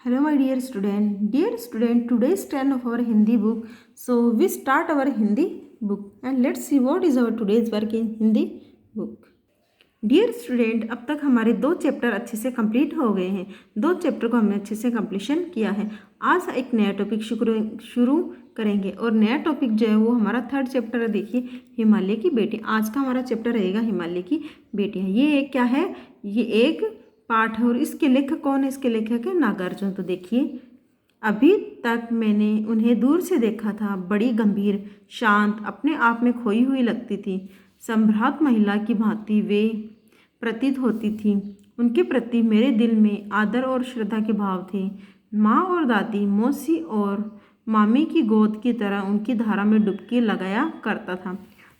Hello, my dear student. Dear student, today's turn of our Hindi book. So we start our Hindi book and let's see what is our today's work in Hindi book. Dear student, अब तक हमारे 2 chapter अच्छे से complete हो गए हैं। 2 chapter को हमने अच्छे से कंप्लीशन किया है। आज एक नया टॉपिक शुरू करेंगे और नया टॉपिक जो है वो हमारा 3rd चैप्टर है। देखिए, हिमालय की बेटी। आज का हमारा चैप्टर रहेगा हिमालय की बेटियाँ। ये एक क्या है? ये एक पाठ है और इसके लेखक कौन है? इसके लेखक है नागार्जुन। तो देखिए, अभी तक मैंने उन्हें दूर से देखा था, बड़ी गंभीर, शांत, अपने आप में खोई हुई लगती थी। संभ्रात महिला की भांति वे प्रतीत होती थी। उनके प्रति मेरे दिल में आदर और श्रद्धा के भाव थे। माँ और दादी, मौसी और मामी की गोद की तरह उनकी धारा में डुबकी लगाया करता था।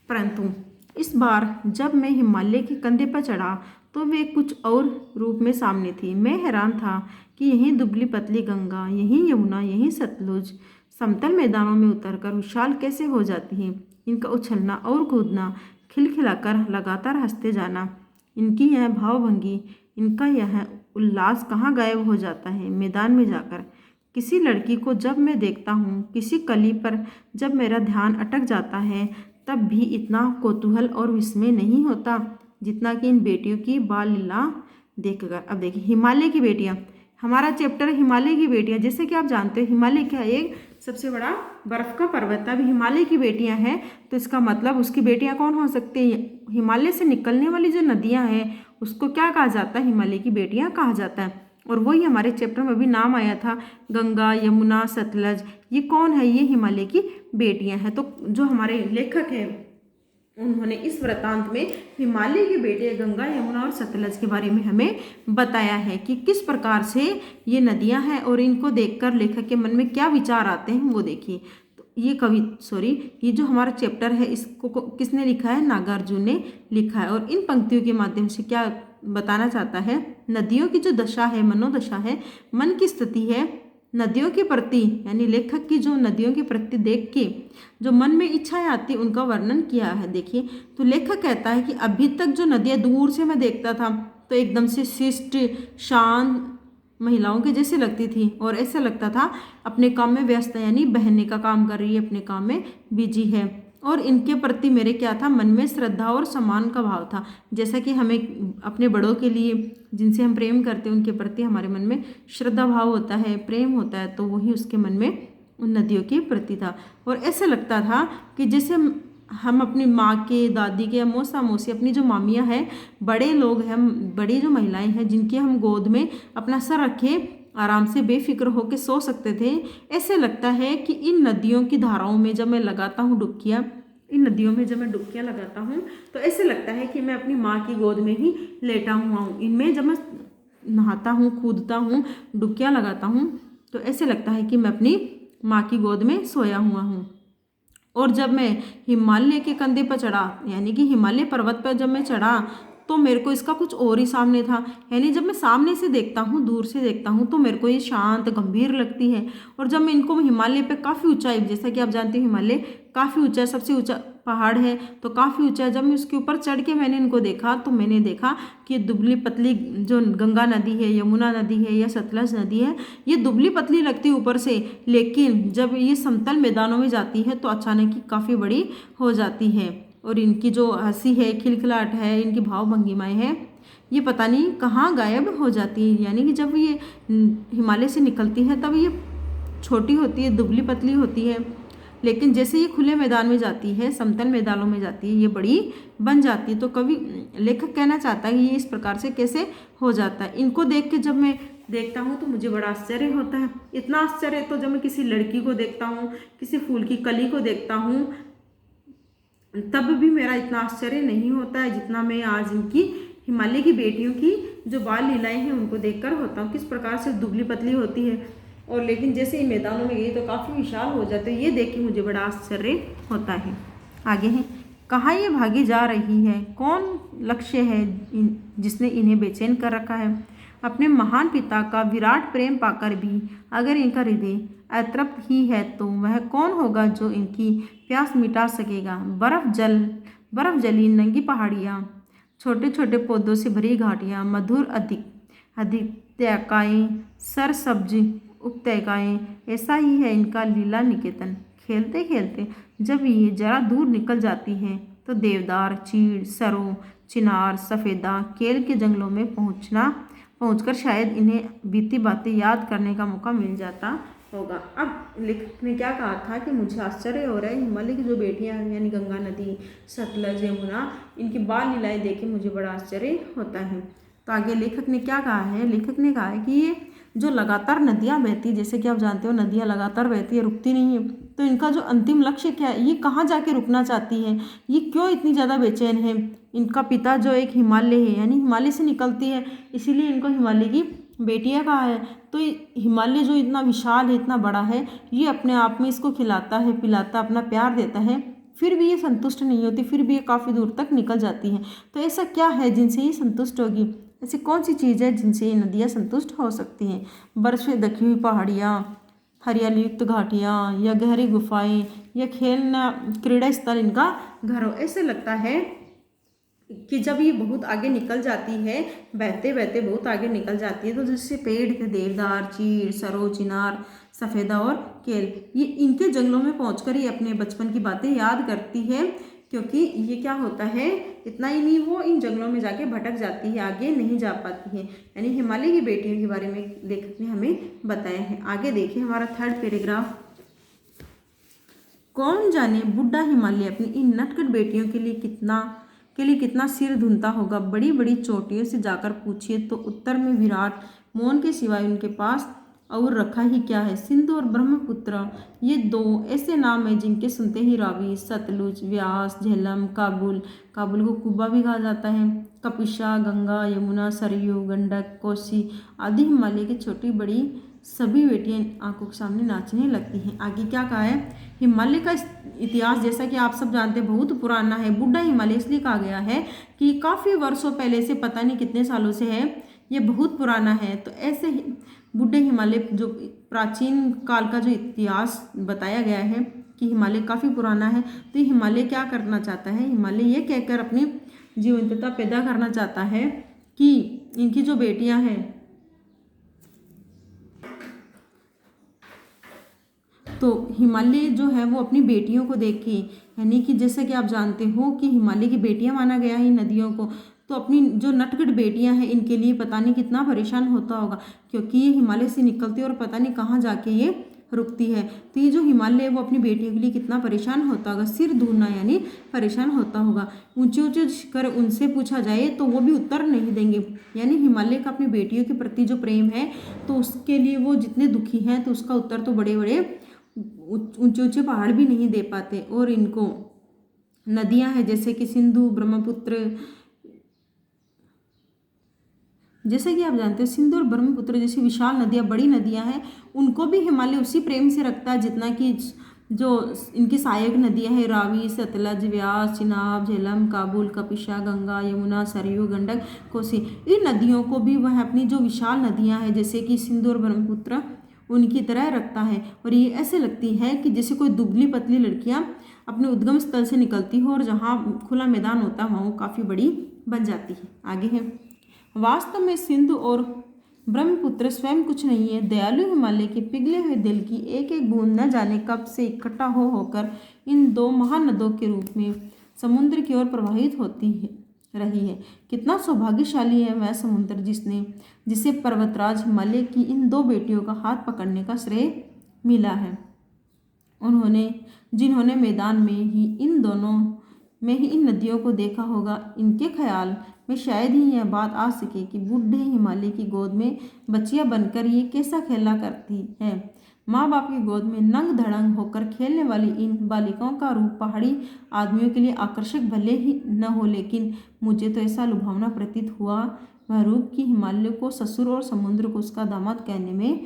परंतु इस बार जब मैं हिमालय के कंधे पर चढ़ा तो वे कुछ और रूप में सामने थी। मैं हैरान था कि यहीं दुबली पतली गंगा, यहीं यमुना, यहीं सतलुज समतल मैदानों में उतरकर विशाल कैसे हो जाती हैं। इनका उछलना और कूदना, खिलखिलाकर लगातार हंसते जाना, इनकी यह भावभंगी, इनका यह उल्लास कहाँ गायब हो जाता है मैदान में जाकर। किसी लड़की को जब मैं देखता हूँ, किसी कली पर जब मेरा ध्यान अटक जाता है, तब भी इतना कौतूहल और विस्मय नहीं होता जितना कि इन बेटियों की बाल लीला देखकर। अब देखिए, हिमालय की बेटियाँ, हमारा चैप्टर हिमालय की बेटियाँ। जैसे कि आप जानते हो, हिमालय क्या है? एक सबसे बड़ा बर्फ का पर्वत है। अब हिमालय की बेटियाँ हैं तो इसका मतलब उसकी बेटियाँ कौन हो सकती हैं? हिमालय से निकलने वाली जो नदियाँ हैं उसको क्या कहा जाता है? हिमालय की बेटियाँ कहा जाता है। और वही हमारे चैप्टर में भी नाम आया था, गंगा, यमुना, सतलज। ये कौन है? ये हिमालय की बेटियाँ हैं। तो जो हमारे लेखक हैं उन्होंने इस वृत्तांत में हिमालय की बेटियाँ गंगा, यमुना और सतलज के बारे में हमें बताया है कि किस प्रकार से ये नदियाँ हैं और इनको देखकर लेखक के मन में क्या विचार आते हैं, वो देखिए। तो ये जो हमारा चैप्टर है इसको किसने लिखा है? नागार्जुन ने लिखा है। और इन पंक्तियों के माध्यम से क्या बताना चाहता है? नदियों की जो दशा है, मनोदशा है, मन की स्थिति है, नदियों के प्रति, यानी लेखक की जो नदियों के प्रति देख के जो मन में इच्छाएं आती उनका वर्णन किया है। देखिए, तो लेखक कहता है कि अभी तक जो नदियाँ दूर से मैं देखता था तो एकदम से शिष्ट, शांत महिलाओं के जैसे लगती थी और ऐसा लगता था अपने काम में व्यस्त है, यानी बहने का काम कर रही है, अपने काम में बिजी है। और इनके प्रति मेरे क्या था? मन में श्रद्धा और सम्मान का भाव था। जैसा कि हमें अपने बड़ों के लिए, जिनसे हम प्रेम करते हैं, उनके प्रति हमारे मन में श्रद्धा भाव होता है, प्रेम होता है, तो वही उसके मन में उन नदियों के प्रति था। और ऐसा लगता था कि जैसे हम अपनी माँ के, दादी के या मौसा मौसी, अपनी जो मामियाँ हैं, बड़े लोग हैं, बड़ी जो महिलाएं हैं जिनकी हम गोद में अपना सर रखे आराम से बेफिक्र होकर सो सकते थे, ऐसे लगता है कि इन नदियों की धाराओं में जब मैं लगाता हूँ डुबकियाँ, इन नदियों में जब मैं डुबकियाँ लगाता हूँ तो ऐसे लगता है कि मैं अपनी माँ की गोद में ही लेटा हुआ हूँ। इनमें जब मैं नहाता हूँ, कूदता हूँ, डुबकियाँ लगाता हूँ तो ऐसे लगता है कि मैं अपनी माँ की गोद में सोया हुआ हूँ। और जब मैं हिमालय के कंधे पर चढ़ा, यानी कि हिमालय पर्वत पर जब मैं चढ़ा, तो मेरे को इसका कुछ और ही सामने था। यानी जब मैं सामने से देखता हूँ, दूर से देखता हूँ, तो मेरे को ये शांत, गंभीर लगती है। और जब मैं इनको हिमालय पे काफ़ी ऊंचाई, जैसा कि आप जानते हैं हिमालय काफ़ी ऊंचा, सबसे ऊंचा पहाड़ है तो काफ़ी ऊंचा है। जब मैं उसके ऊपर चढ़ के मैंने इनको देखा तो मैंने देखा कि दुबली पतली जो गंगा नदी है, यमुना नदी है या सतलज नदी है, ये दुबली पतली लगती है ऊपर से, लेकिन जब ये समतल मैदानों में जाती है तो अचानक ही काफ़ी बड़ी हो जाती है। और इनकी जो हंसी है, खिलखिलाहट है, इनकी भाव भंगिमाएँ हैं, ये पता नहीं कहाँ गायब हो जाती है। यानी कि जब ये हिमालय से निकलती है तब ये छोटी होती है, दुबली पतली होती है, लेकिन जैसे ये खुले मैदान में जाती है, समतल मैदानों में जाती है, ये बड़ी बन जाती है। तो कवि, लेखक कहना चाहता है कि ये इस प्रकार से कैसे हो जाता है। इनको देख के जब मैं देखता हूँ तो मुझे बड़ा आश्चर्य होता है। इतना आश्चर्य तो जब मैं किसी लड़की को देखता हूँ, किसी फूल की कली को देखता हूँ, तब भी मेरा इतना आश्चर्य नहीं होता है जितना मैं आज इनकी हिमालय की बेटियों की जो बाल लीलाएं हैं उनको देखकर होता हूँ, किस प्रकार से दुबली पतली होती है। और लेकिन जैसे ही मैदानों में गई तो काफ़ी विशाल हो जाते हैं। ये देख के मुझे बड़ा आश्चर्य होता है। आगे है, कहाँ ये भागी जा रही है? कौन लक्ष्य है जिसने इन्हें बेचैन कर रखा है? अपने महान पिता का विराट प्रेम पाकर भी अगर इनका हृदय अतृप्त ही है तो वह कौन होगा जो इनकी प्यास मिटा सकेगा? बर्फ जली नंगी पहाड़ियाँ, छोटे छोटे पौधों से भरी घाटियाँ, मधुर अधिक अधित्यकाएँ, सरसब्ज उपत्यकाएँ, ऐसा ही है इनका लीला निकेतन। खेलते खेलते जब ये जरा दूर निकल जाती हैं तो देवदार, चीड़, सरों, चिनार, सफ़ेदा, केल के जंगलों में पहुंचकर शायद इन्हें बीती बातें याद करने का मौका मिल जाता होगा। अब लेखक ने क्या कहा था कि मुझे आश्चर्य हो रहा है, हिमालय की जो बेटियां हैं यानी गंगा नदी, सतलज, यमुना, इनकी बाल लीलाएं देख के मुझे बड़ा आश्चर्य होता है। तो आगे लेखक ने क्या कहा है, लेखक ने कहा है कि ये जो लगातार नदियाँ बहती, जैसे कि आप जानते हो नदियाँ लगातार बहती है, रुकती नहीं है, तो इनका जो अंतिम लक्ष्य क्या है, ये कहाँ जाके रुकना चाहती है, ये क्यों इतनी ज़्यादा बेचैन है। इनका पिता जो एक हिमालय है यानी हिमालय से निकलती है, इसीलिए इनको हिमालय की बेटियाँ कहा है। तो हिमालय जो इतना विशाल है, इतना बड़ा है, ये अपने आप में इसको खिलाता है, पिलाता, अपना प्यार देता है, फिर भी ये संतुष्ट नहीं होती, फिर भी ये काफ़ी दूर तक निकल जाती हैं। तो ऐसा क्या है जिनसे ये संतुष्ट होगी, ऐसी कौन सी चीज़ है जिनसे ये नदियाँ संतुष्ट हो सकती हैं। बर्फ से ढकी हुई पहाड़ियाँ, हरियाली युक्त घाटियाँ, या गहरी गुफाएं, या खेलना क्रीड़ा स्थल इनका घर हो। ऐसे लगता है कि जब ये बहुत आगे निकल जाती है, बहते बहते बहुत आगे निकल जाती है, तो जिससे पेड़ थे देवदार, चीड़, सरो, चिनार, सफ़ेदा और केल, ये इनके जंगलों में पहुंचकर ये अपने बचपन की बातें याद करती है, क्योंकि ये क्या होता है, इतना ही नहीं, वो इन जंगलों में जाके भटक जाती है, आगे नहीं जा पाती है। यानी हिमालय की बेटियों के बारे में लेखक ने हमें बताया है। आगे देखिए हमारा थर्ड पैराग्राफ। कौन जाने बुढ़ा हिमालय अपनी इन नटखट बेटियों के लिए कितना सिर धुनता होगा। बड़ी बड़ी चोटियों से जाकर पूछिए तो उत्तर में विराट मौन के सिवाय उनके पास और रखा ही क्या है। सिंधु और ब्रह्मपुत्र, ये दो ऐसे नाम हैं जिनके सुनते ही रावी, सतलुज, व्यास, झेलम, काबुल को कुबा भी कहा जाता है, कपिशा, गंगा, यमुना, सरयू, गंडक, कोसी आदि हिमालय की छोटी बड़ी सभी बेटियां आंखों के सामने नाचने लगती हैं। आगे क्या कहा है, हिमालय का इतिहास जैसा कि आप सब जानते हैं बहुत पुराना है। बुढ़ा हिमालय इसलिए कहा गया है कि काफ़ी वर्षों पहले से, पता नहीं कितने सालों से है, ये बहुत पुराना है। तो ऐसे ही बुढ़े हिमालय, जो प्राचीन काल का जो इतिहास बताया गया है कि हिमालय काफ़ी पुराना है, तो हिमालय क्या करना चाहता है, हिमालय ये कहकर अपनी जीवंतता पैदा करना चाहता है कि इनकी जो बेटियां हैं, तो हिमालय जो है वो अपनी बेटियों को देख के, यानी कि जैसा कि आप जानते हो कि हिमालय की बेटियां माना गया है इन नदियों को, तो अपनी जो नटखट बेटियां हैं इनके लिए पता नहीं कितना परेशान होता होगा, क्योंकि ये हिमालय से निकलती है और पता नहीं कहाँ जाके ये रुकती है। तो ये जो हिमालय है वो अपनी बेटियों के लिए कितना परेशान होता होगा, सिर धूना यानी परेशान होता होगा। ऊंचे ऊंचे शिखर उनसे पूछा जाए तो वो भी उत्तर नहीं देंगे। यानी हिमालय का अपनी बेटियों के प्रति जो प्रेम है, तो उसके लिए वो जितने दुखी हैं, तो उसका उत्तर तो बड़े बड़े ऊंचे ऊंचे पहाड़ भी नहीं दे पाते। और इनको नदियां हैं जैसे कि सिंधु, ब्रह्मपुत्र, जैसे कि आप जानते हो सिंधु और ब्रह्मपुत्र जैसी विशाल नदियां, बड़ी नदियां हैं, उनको भी हिमालय उसी प्रेम से रखता है जितना कि जो इनकी सहायक नदियां हैं, रावी, सतलज, व्यास, चिनाब, झेलम, काबुल, कपिशा, गंगा, यमुना, सरयू, गंडक, कोसी, इन नदियों को भी वह अपनी जो विशाल नदियां हैं जैसे कि सिंधु और ब्रह्मपुत्र उनकी तरह रखता है। और ये ऐसे लगती है कि जैसे कोई दुबली पतली लड़कियां अपने उद्गम स्थल से निकलती हो और जहाँ खुला मैदान होता है वहाँ वो काफ़ी बड़ी बन जाती है। आगे है, वास्तव में सिंधु और ब्रह्मपुत्र स्वयं कुछ नहीं है। दयालु हिमालय के पिघले हुए दिल की एक एक बूंद न जाने कब से इकट्ठा होकर इन दो महानदों के रूप में समुद्र की ओर प्रवाहित होती रही है। कितना सौभाग्यशाली है वह समुद्र जिसे पर्वतराज हिमालय की इन दो बेटियों का हाथ पकड़ने का श्रेय मिला है। जिन्होंने मैदान में ही इन नदियों को देखा होगा। इनके ख्याल में शायद ही यह बात आ सके कि बूढ़े हिमालय की गोद में बच्चियां बनकर ये कैसा खेला करती है। माँ बाप की गोद में नंग धड़ंग होकर खेलने वाली इन बालिकाओं का रूप पहाड़ी आदमियों के लिए आकर्षक भले ही न हो, लेकिन मुझे तो ऐसा लुभावना प्रतीत हुआ वह रूप कि हिमालय को ससुर और समुद्र को उसका दामाद कहने में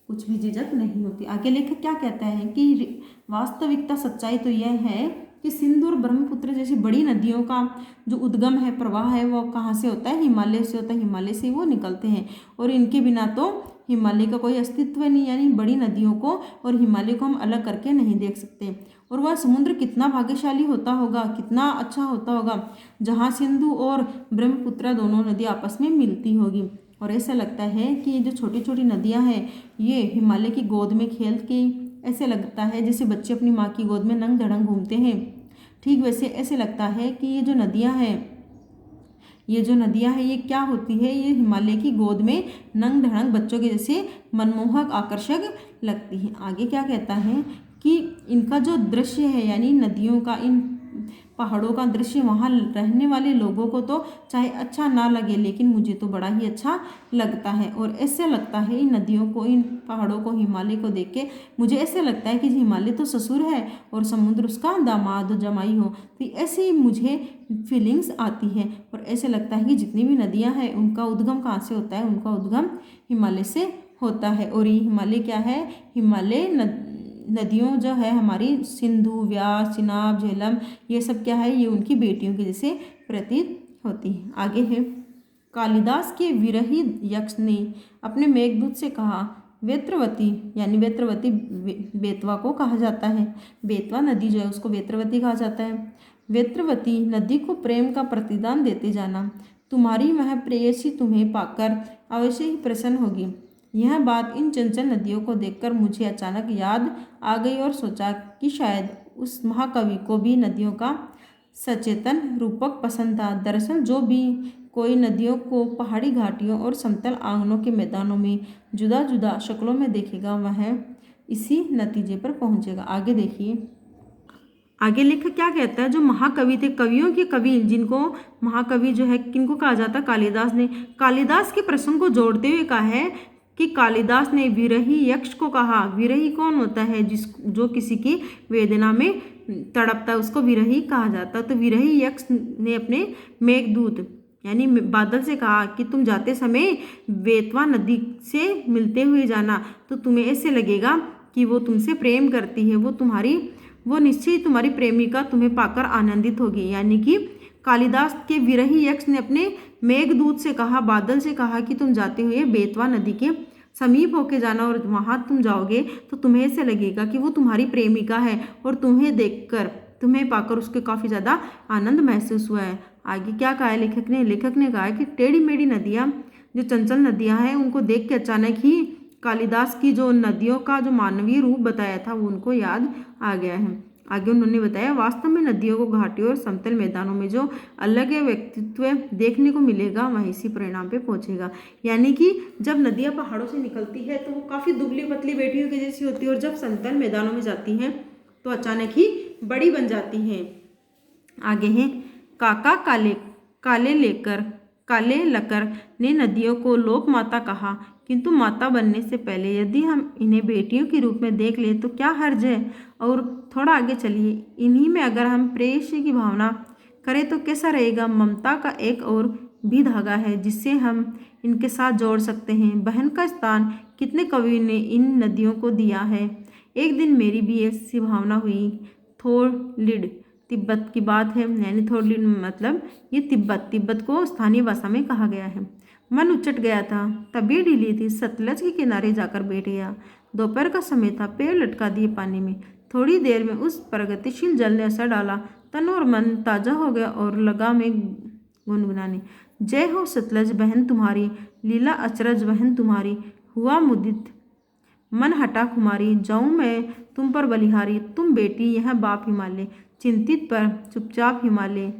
कुछ भी झिझक नहीं होती। आगे लेखक क्या कहता है कि वास्तविकता सच्चाई तो यह है कि सिंधु और ब्रह्मपुत्र जैसी बड़ी नदियों का जो उद्गम है, प्रवाह है, वो कहाँ से होता है, हिमालय से होता है। हिमालय से वो निकलते हैं और इनके बिना तो हिमालय का कोई अस्तित्व नहीं। यानी बड़ी नदियों को और हिमालय को हम अलग करके नहीं देख सकते। और वह समुद्र कितना भाग्यशाली होता होगा, कितना अच्छा होता होगा, जहाँ सिंधु और ब्रह्मपुत्र दोनों नदी आपस में मिलती होगी। और ऐसा लगता है कि ये जो छोटी छोटी नदियाँ हैं ये हिमालय की गोद में खेल के ऐसे लगता है जैसे बच्चे अपनी माँ की गोद में नंग धड़ंग घूमते हैं। ठीक वैसे ऐसे लगता है कि ये जो नदियाँ हैं ये क्या होती है, ये हिमालय की गोद में नंग धड़ंग बच्चों के जैसे मनमोहक आकर्षक लगती है। आगे क्या कहता है कि इनका जो दृश्य है यानी नदियों का, इन पहाड़ों का दृश्य वहाँ रहने वाले लोगों को तो चाहे अच्छा ना लगे लेकिन मुझे तो बड़ा ही अच्छा लगता है। और ऐसे लगता है इन नदियों को, इन पहाड़ों को, हिमालय को देख के मुझे ऐसे लगता है कि हिमालय तो ससुर है और समुद्र उसका दामाद जमाई हो। तो ऐसी मुझे फीलिंग्स आती है और ऐसे लगता है कि जितनी भी नदियाँ हैं उनका उद्गम कहाँ से होता है, उनका उद्गम हिमालय से होता है। और ये हिमालय क्या है, हिमालय नदियों जो है हमारी सिंधु, व्यास, चिनाब, झेलम, ये सब क्या है, ये उनकी बेटियों के जैसे प्रतीत होती है। आगे है, कालिदास के विरही यक्ष ने अपने मेघदूत से कहा, वेत्रवती यानी वेत्रवती बेतवा को कहा जाता है, बेतवा नदी जो है उसको वेत्रवती कहा जाता है। वेत्रवती नदी को प्रेम का प्रतिदान देते जाना, तुम्हारी वह प्रेयसी तुम्हें पाकर अवश्य ही प्रसन्न होगी। यह बात इन चंचल नदियों को देखकर मुझे अचानक याद आ गई और सोचा कि शायद उस महाकवि को भी नदियों का सचेतन रूपक पसंद था। दरअसल जो भी कोई नदियों को पहाड़ी घाटियों और समतल आंगनों के मैदानों में जुदा जुदा शक्लों में देखेगा वह इसी नतीजे पर पहुंचेगा। आगे देखिए, आगे लेखक क्या कहता है, जो महाकवि थे, कवियों के कवि, जिनको महाकवि जो है किनको कहा जाता है, कालिदास ने। कालिदास के प्रसंग को जोड़ते हुए कहा है कि कालिदास ने विरही यक्ष को कहा। विरही कौन होता है, जो किसी की वेदना में तड़पता है उसको विरही कहा जाता है। तो विरही यक्ष ने अपने मेघदूत यानी बादल से कहा कि तुम जाते समय बेतवा नदी से मिलते हुए जाना, तो तुम्हें ऐसे लगेगा कि वो तुमसे प्रेम करती है, वो निश्चय तुम्हारी प्रेमिका तुम्हें पाकर आनंदित होगी। यानी कि कालिदास के विरही यक्ष ने अपने मेघदूत से कहा, बादल से कहा कि तुम जाते हुए बेतवा नदी के समीप होके जाना और वहाँ तुम जाओगे तो तुम्हें ऐसे लगेगा कि वो तुम्हारी प्रेमिका है और तुम्हें देखकर, तुम्हें पाकर उसके काफ़ी ज़्यादा आनंद महसूस हुआ है। आगे क्या कहा है लेखक ने कहा है कि टेढ़ी मेढ़ी नदियाँ, जो चंचल नदियाँ हैं, उनको देख के अचानक ही कालिदास की जो नदियों का जो मानवीय रूप बताया था वो उनको याद आ गया है। आगे उन्होंने बताया, वास्तव में नदियों को घाटियों और समतल मैदानों में जो अलग व्यक्तित्व देखने को मिलेगा वह इसी परिणाम पे पहुंचेगा। यानी कि जब नदियां पहाड़ों से निकलती है तो वो काफ़ी दुबली पतली बेटियों की जैसी होती है और जब समतल मैदानों में जाती हैं तो अचानक ही बड़ी बन जाती हैं। आगे हैं, काका काले लकर ने नदियों को लोक माता कहा, किंतु माता बनने से पहले यदि हम इन्हें बेटियों के रूप में देख लें तो क्या हर्ज है। और थोड़ा आगे चलिए, इन्हीं में अगर हम प्रेयसी की भावना करें तो कैसा रहेगा। ममता का एक और भी धागा है जिससे हम इनके साथ जोड़ सकते हैं। बहन का स्थान कितने कवि ने इन नदियों को दिया है। एक दिन मेरी भी ऐसी भावना हुई। थोरलिड तिब्बत की बात है, यानी थोरलिड मतलब ये तिब्बत को स्थानीय भाषा में कहा गया है। मन उचट गया था, तबीयत ढीली थी, सतलज के किनारे जाकर बैठ गया। दोपहर का समय था, पैर लटका दिए पानी में। थोड़ी देर में उस प्रगतिशील जल ने असर डाला, तन और मन ताज़ा हो गया और लगा में गुनगुनाने, जय हो सतलज बहन तुम्हारी, लीला अचरज बहन तुम्हारी, हुआ मुदित मन हटा खुमारी, जाऊँ मैं तुम पर बलिहारी, तुम बेटी यह बाप हिमालय, चिंतित पर चुपचाप हिमालय,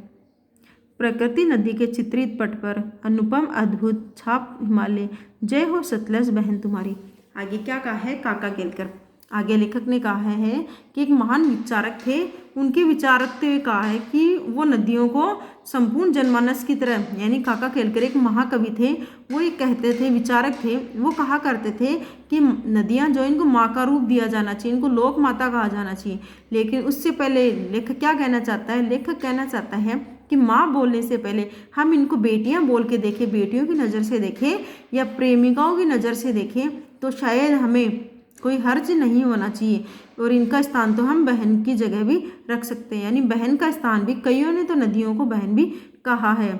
प्रकृति नदी के चित्रित पट पर अनुपम अद्भुत छाप हिमालय, जय हो सतलज बहन तुम्हारी। आगे क्या कहा है काका केलकर। आगे लेखक ने कहा है कि एक महान विचारक थे, उनके विचारकते हुए कहा है कि वो नदियों को संपूर्ण जनमानस की तरह, यानी काका केलकर एक महाकवि थे, वो एक कहते थे, विचारक थे, वो कहा करते थे कि नदियाँ जो इनको माँ का रूप दिया जाना चाहिए, इनको लोक माता कहा जाना चाहिए। लेकिन उससे पहले लेखक क्या कहना चाहता है, लेखक कहना चाहता है कि माँ बोलने से पहले हम इनको बेटियाँ बोल के देखें, बेटियों की नज़र से देखें या प्रेमिकाओं की नज़र से देखें तो शायद हमें कोई हर्ज नहीं होना चाहिए। और इनका स्थान तो हम बहन की जगह भी रख सकते हैं, यानी बहन का स्थान भी, कईयों ने तो नदियों को बहन भी कहा है।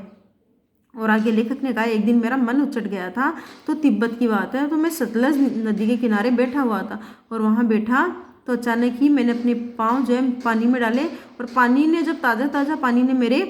और आगे लेखक ने कहा, एक दिन मेरा मन उचट गया था, तो तिब्बत की बात है, तो मैं सतलज नदी के किनारे बैठा हुआ था और वहाँ बैठा तो अचानक ही मैंने अपने पाँव जो है पानी में डाले और पानी ने जब ताज़ा ताज़ा पानी ने मेरे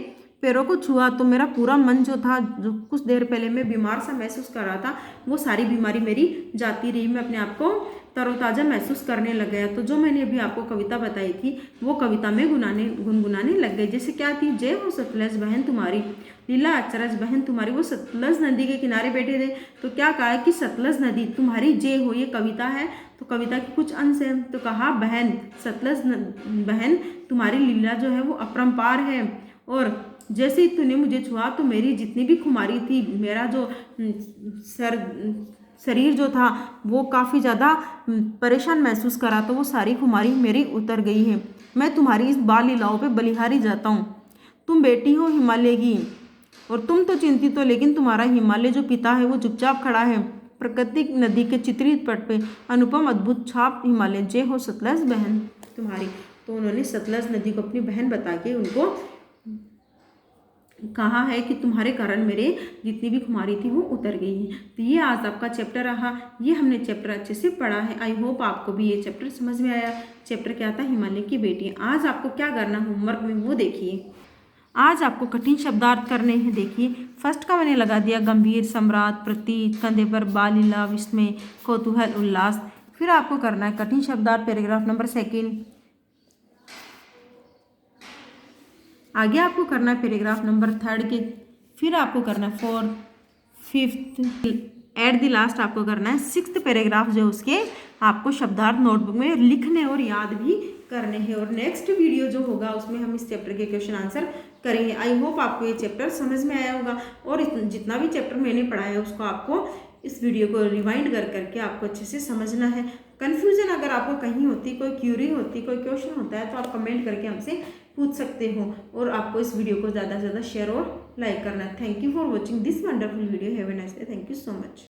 पैरों को छुआ तो मेरा पूरा मन जो था, जो कुछ देर पहले मैं बीमार सा महसूस कर रहा था, वो सारी बीमारी मेरी जाती रही। मैं अपने आप को तरोताज़ा महसूस करने लग गया। तो जो मैंने अभी आपको कविता बताई थी वो कविता में गुनगुनाने लग गई। जैसे क्या थी, जय हो सतलज बहन तुम्हारी, लीला अचरज बहन तुम्हारी। वो सतलज नदी के किनारे बैठे थे तो क्या कहा है कि सतलज नदी तुम्हारी जय हो। ये कविता है, तो कविता के कुछ अंश हैं। तो कहा बहन, सतलज बहन तुम्हारी लीला जो है वो अपरंपार है, और जैसे ही तूने मुझे छुआ तो मेरी जितनी भी खुमारी थी, मेरा जो शरीर जो था वो काफ़ी ज़्यादा परेशान महसूस करा, तो वो सारी खुमारी मेरी उतर गई है। मैं तुम्हारी इस बाल लीलाओं पे बलिहारी जाता हूँ। तुम बेटी हो हिमालय की और तुम तो चिंतित हो, लेकिन तुम्हारा हिमालय जो पिता है वो चुपचाप खड़ा है प्राकृतिक नदी के चित्रित पट पे। अनुपम अद्भुत छाप हिमालय, जय हो सतलज बहन तुम्हारी। तो उन्होंने सतलज नदी को अपनी बहन बता के उनको कहा है कि तुम्हारे कारण मेरे जितनी भी खुमारी थी वो उतर गई है। तो ये आज आपका चैप्टर रहा। ये हमने चैप्टर अच्छे से पढ़ा है। आई होप आपको भी ये चैप्टर समझ में आया। चैप्टर क्या था, हिमालय की बेटी। आज आपको क्या करना होमवर्क में वो देखिए। आज आपको कठिन शब्दार्थ करने हैं। देखिए, फर्स्ट का मैंने लगा दिया गंभीर, सम्राट, प्रतीक, कंधे पर, बालिला, विस्मय, कौतूहल, उल्लास। फिर आपको करना है कठिन शब्दार्थ पैराग्राफ नंबर 2। आगे आपको करना है पैराग्राफ नंबर 3 के। फिर आपको करना है 4, 5 एट द लास्ट आपको करना है 6 पैराग्राफ, जो उसके आपको शब्दार्थ नोटबुक में लिखने और याद भी करने हैं। और नेक्स्ट वीडियो जो होगा उसमें हम इस चैप्टर के क्वेश्चन आंसर करेंगे। आई होप आपको ये चैप्टर समझ में आया होगा, और जितना भी चैप्टर मैंने पढ़ाया उसको आपको इस वीडियो को रिवाइंड करके आपको अच्छे से समझना है। कन्फ्यूजन अगर आपको कहीं होती, कोई क्यूरी होती, कोई क्वेश्चन होता है, तो आप कमेंट करके हमसे पूछ सकते हो। और आपको इस वीडियो को ज़्यादा से ज़्यादा शेयर और लाइक करना है। Thank you for watching this wonderful video. Have a nice day. Thank you so much.